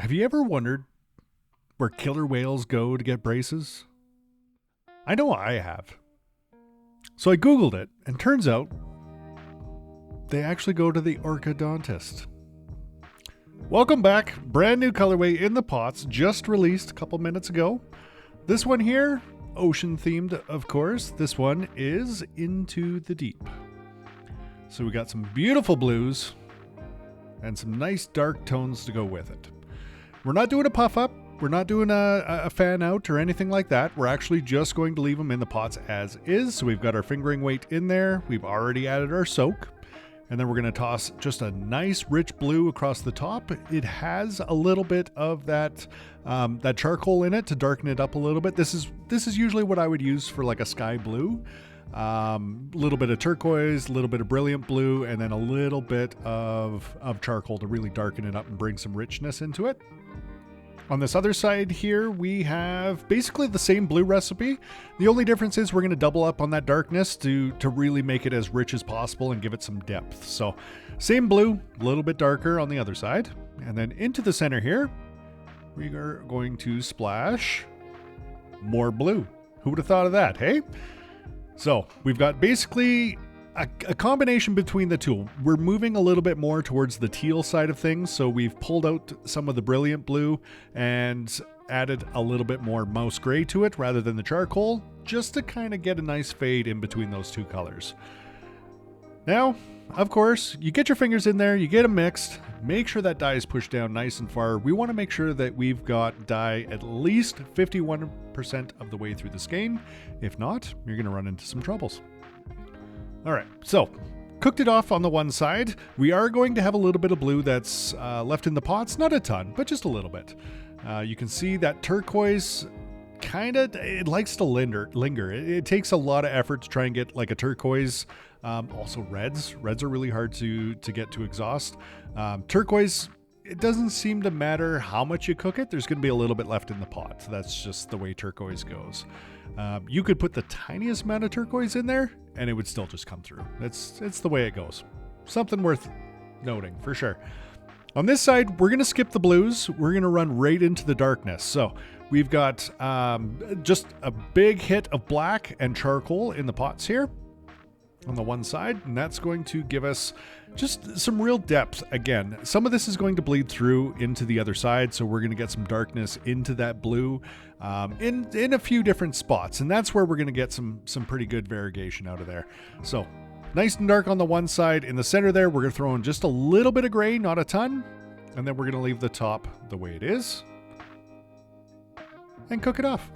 Have you ever wondered where killer whales go to get braces? I know I have. So I Googled it, and turns out they actually go to the orthodontist. Welcome back. Brand new colorway in the pots, just released a couple minutes ago. This one here, ocean themed, of course. This one is Into the Deep. So we got some beautiful blues and some nice dark tones to go with it. We're not doing a puff up. We're not doing a fan out or anything like that. We're actually just going to leave them in the pots as is. So we've got our fingering weight in there. We've already added our soak. And then we're going to toss just a nice rich blue across the top. It has a little bit of that charcoal in it to darken it up a little bit. This is usually what I would use for like a sky blue. A little bit of turquoise, a little bit of brilliant blue, and then a little bit of charcoal to really darken it up and bring some richness into it. On this other side here, we have basically the same blue recipe. The only difference is we're going to double up on that darkness to really make it as rich as possible and give it some depth. So same blue, a little bit darker on the other side. And then into the center here, we are going to splash more blue. Who would have thought of that, hey? So we've got basically a combination between the two. We're moving a little bit more towards the teal side of things, so we've pulled out some of the brilliant blue and added a little bit more mouse gray to it rather than the charcoal, just to kind of get a nice fade in between those two colors. Now, of course, you get your fingers in there, you get them mixed, make sure that dye is pushed down nice and far. We want to make sure that we've got dye at least 51% of the way through the skein. If not, you're going to run into some troubles. All right, so cooked it off on the one side. We are going to have a little bit of blue that's left in the pots, not a ton, but just a little bit. You can see that turquoise it likes to linger. It takes a lot of effort to try and get like a turquoise. Also reds are really hard to get to exhaust. Turquoise, it doesn't seem to matter how much you cook it. There's going to be a little bit left in the pot. That's just the way turquoise goes. You could put the tiniest amount of turquoise in there and it would still just come through. It's the way it goes. Something worth noting for sure. On this side, we're going to skip the blues. We're going to run right into the darkness. So we've got just a big hit of black and charcoal in the pots here on the one side, and that's going to give us just some real depth. Again, some of this is going to bleed through into the other side, so we're going to get some darkness into that blue in a few different spots, and that's where we're going to get some pretty good variegation out of there. So nice and dark on the one side. In the center there, we're going to throw in just a little bit of gray, not a ton, and then we're going to leave the top the way it is and cook it off.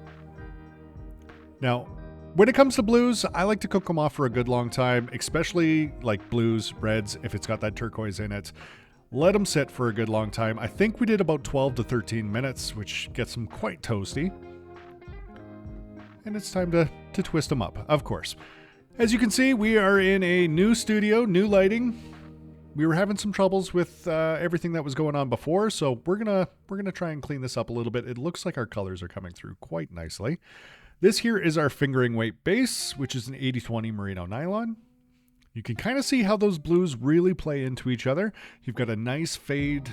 Now, when it comes to blues, I like to cook them off for a good long time, especially like blues, reds, if it's got that turquoise in it. Let them sit for a good long time. I think we did about 12 to 13 minutes, which gets them quite toasty. And it's time to twist them up, of course. As you can see, we are in a new studio, new lighting. We were having some troubles with everything that was going on before, so we're gonna try and clean this up a little bit. It looks like our colors are coming through quite nicely. This here is our fingering weight base, which is an 80/20 merino nylon. You can kind of see how those blues really play into each other. You've got a nice fade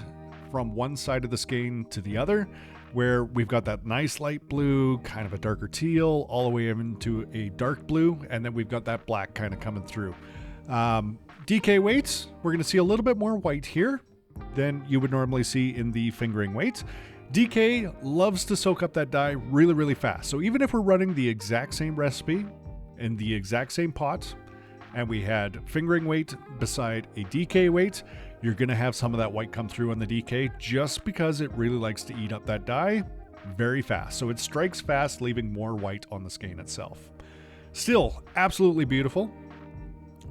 from one side of the skein to the other, where we've got that nice light blue, kind of a darker teal, all the way into a dark blue, and then we've got that black kind of coming through. DK weights, we're going to see a little bit more white here than you would normally see in the fingering weight. DK loves to soak up that dye really, really fast. So even if we're running the exact same recipe in the exact same pot, and we had fingering weight beside a DK weight, you're going to have some of that white come through on the DK just because it really likes to eat up that dye very fast. So it strikes fast, leaving more white on the skein itself. Still absolutely beautiful,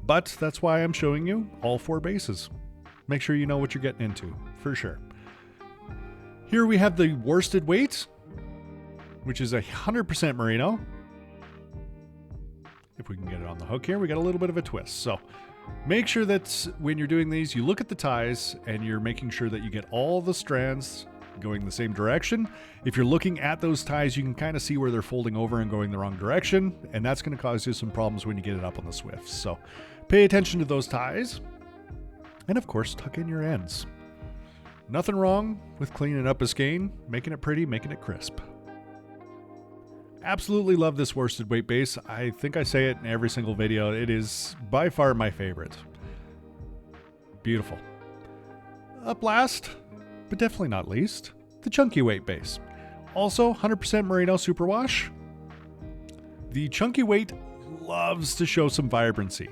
but that's why I'm showing you all four bases. Make sure you know what you're getting into, for sure. Here we have the worsted weight, which is 100% merino. If we can get it on the hook here, we got a little bit of a twist. So make sure that when you're doing these, you look at the ties and you're making sure that you get all the strands going the same direction. If you're looking at those ties, you can kind of see where they're folding over and going the wrong direction, and that's going to cause you some problems when you get it up on the Swifts. So pay attention to those ties, and of course, tuck in your ends. Nothing wrong with cleaning up a skein, making it pretty, making it crisp. Absolutely love this worsted weight base. I think I say it in every single video. It is by far my favorite. Beautiful. Up last, but definitely not least, the chunky weight base. Also 100% Merino Superwash. The chunky weight loves to show some vibrancy.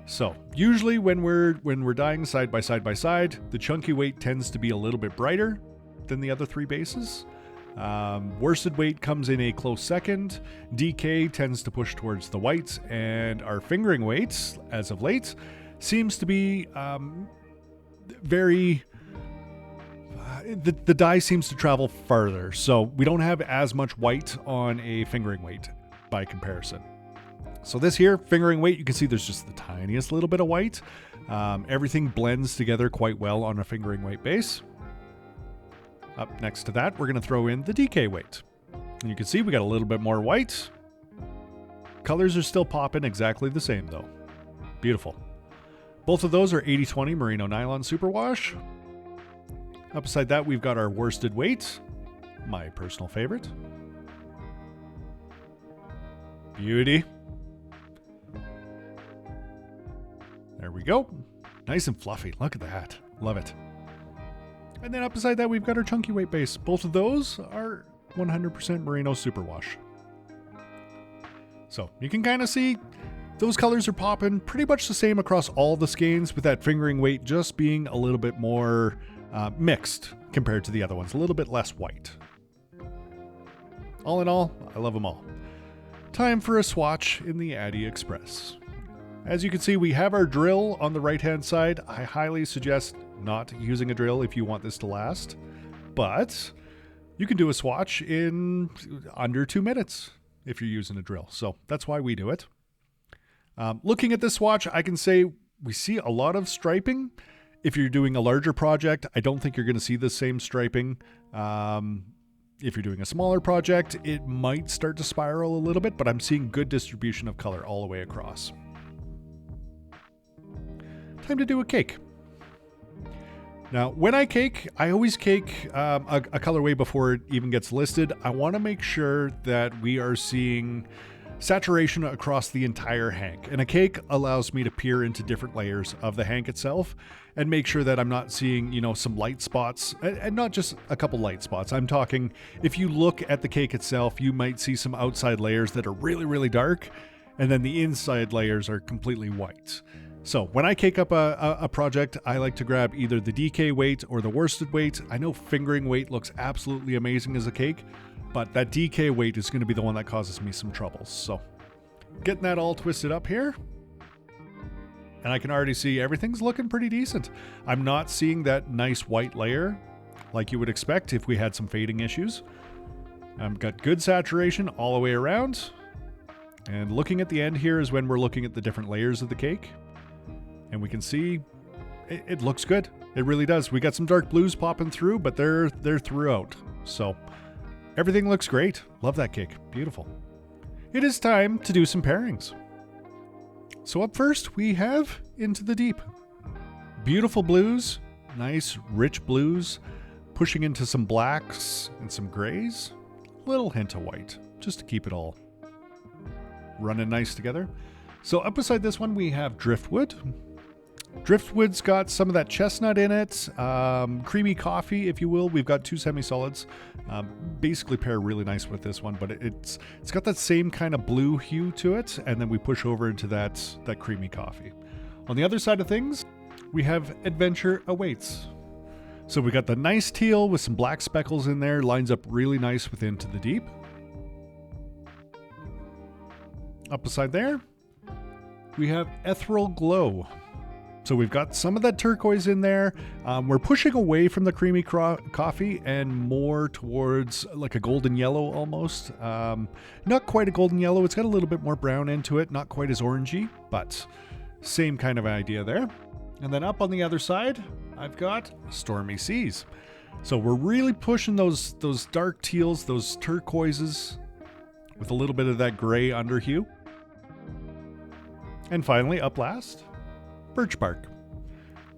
So usually when we're dyeing side by side, the chunky weight tends to be a little bit brighter than the other three bases. Worsted weight comes in a close second. DK tends to push towards the whites, and our fingering weights, as of late, seems to be very. The dye seems to travel farther, so we don't have as much white on a fingering weight by comparison. So this here, fingering weight, you can see there's just the tiniest little bit of white. Everything blends together quite well on a fingering weight base. Up next to that, we're going to throw in the DK weight. And you can see we got a little bit more white. Colors are still popping exactly the same though. Beautiful. Both of those are 80/20 Merino Nylon Superwash. Up beside that, we've got our worsted weight, my personal favorite. Beauty. There we go. Nice and fluffy. Look at that. Love it. And then up beside that, we've got our chunky weight base. Both of those are 100% Merino Superwash. So you can kind of see those colors are popping pretty much the same across all the skeins, with that fingering weight just being a little bit more mixed compared to the other ones. A little bit less white. All in all, I love them all. Time for a swatch in the Addy Express. As you can see, we have our drill on the right-hand side. I highly suggest not using a drill if you want this to last, but you can do a swatch in under 2 minutes if you're using a drill. So that's why we do it. Looking at this swatch, I can say we see a lot of striping. If you're doing a larger project, I don't think you're going to see the same striping. If you're doing a smaller project, it might start to spiral a little bit, but I'm seeing good distribution of color all the way across. Time to do a cake. Now, when I cake, I always cake a colorway before it even gets listed. I want to make sure that we are seeing saturation across the entire hank. And a cake allows me to peer into different layers of the hank itself and make sure that I'm not seeing, some light spots, and not just a couple light spots. I'm talking, if you look at the cake itself, you might see some outside layers that are really, really dark, and then the inside layers are completely white. So when I cake up a project, I like to grab either the DK weight or the worsted weight. I know fingering weight looks absolutely amazing as a cake, but that DK weight is going to be the one that causes me some troubles. So getting that all twisted up here, and I can already see everything's looking pretty decent. I'm not seeing that nice white layer like you would expect if we had some fading issues. I've got good saturation all the way around. And looking at the end here is when we're looking at the different layers of the cake. And we can see it looks good. It really does. We got some dark blues popping through, but they're throughout. So everything looks great. Love that cake. Beautiful. It is time to do some pairings. So up first, we have Into the Deep. Beautiful blues, nice rich blues, pushing into some blacks and some grays. Little hint of white, just to keep it all running nice together. So up beside this one, we have Driftwood. Driftwood's got some of that chestnut in it, creamy coffee, if you will. We've got two semi-solids, basically pair really nice with this one, but it's got that same kind of blue hue to it, and then we push over into that creamy coffee. On the other side of things, we have Adventure Awaits. So we got the nice teal with some black speckles in there, lines up really nice with Into the Deep. Up beside there, we have Ethereal Glow. So we've got some of that turquoise in there. We're pushing away from the creamy coffee and more towards like a golden yellow almost. Not quite a golden yellow. It's got a little bit more brown into it. Not quite as orangey, but same kind of idea there. And then up on the other side, I've got Stormy Seas. So we're really pushing those dark teals, those turquoises with a little bit of that gray under hue. And finally, up last, Birch Bark.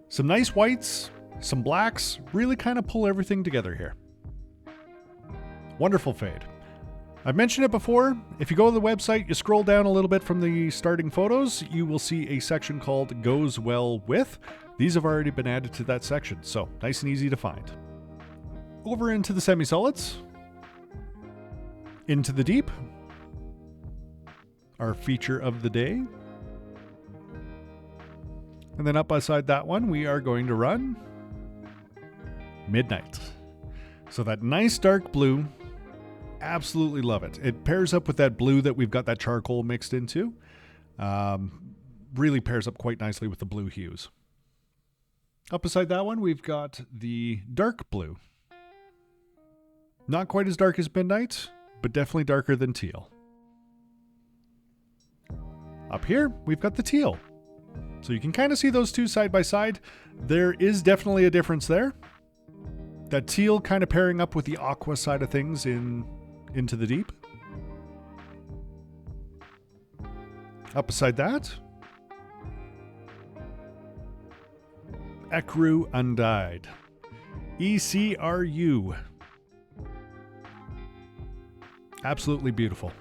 Some nice whites, some blacks, really kind of pull everything together here. Wonderful fade. I've mentioned it before. If you go to the website, you scroll down a little bit from the starting photos, you will see a section called Goes Well With. These have already been added to that section, so nice and easy to find. Over into the semi-solids. Into the deep. Our feature of the day. And then up beside that one, we are going to run Midnight. So that nice dark blue, absolutely love it. It pairs up with that blue that we've got that charcoal mixed into. Really pairs up quite nicely with the blue hues. Up beside that one, we've got the dark blue. Not quite as dark as Midnight, but definitely darker than teal. Up here, we've got the teal. So you can kind of see those two side by side. There is definitely a difference there. That teal kind of pairing up with the aqua side of things into the deep. Up beside that, Ecru Undyed. ECRU. Absolutely beautiful.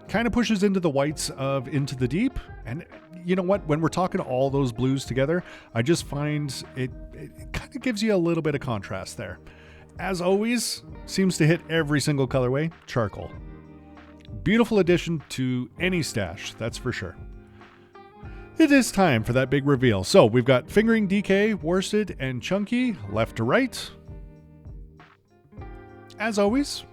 Kind of pushes into the whites of Into the Deep. And you know what? When we're talking all those blues together, I just find it kind of gives you a little bit of contrast there. As always, seems to hit every single colorway, charcoal. Beautiful addition to any stash, that's for sure. It is time for that big reveal. So we've got Fingering DK, Worsted, and Chunky left to right. As always,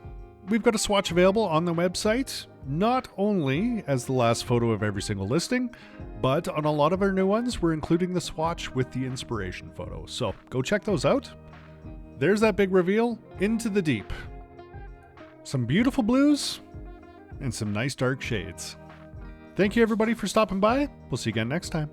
we've got a swatch available on the website, not only as the last photo of every single listing, but on a lot of our new ones, we're including the swatch with the inspiration photo. So go check those out. There's that big reveal, Into the Deep. Some beautiful blues and some nice dark shades. Thank you everybody for stopping by. We'll see you again next time.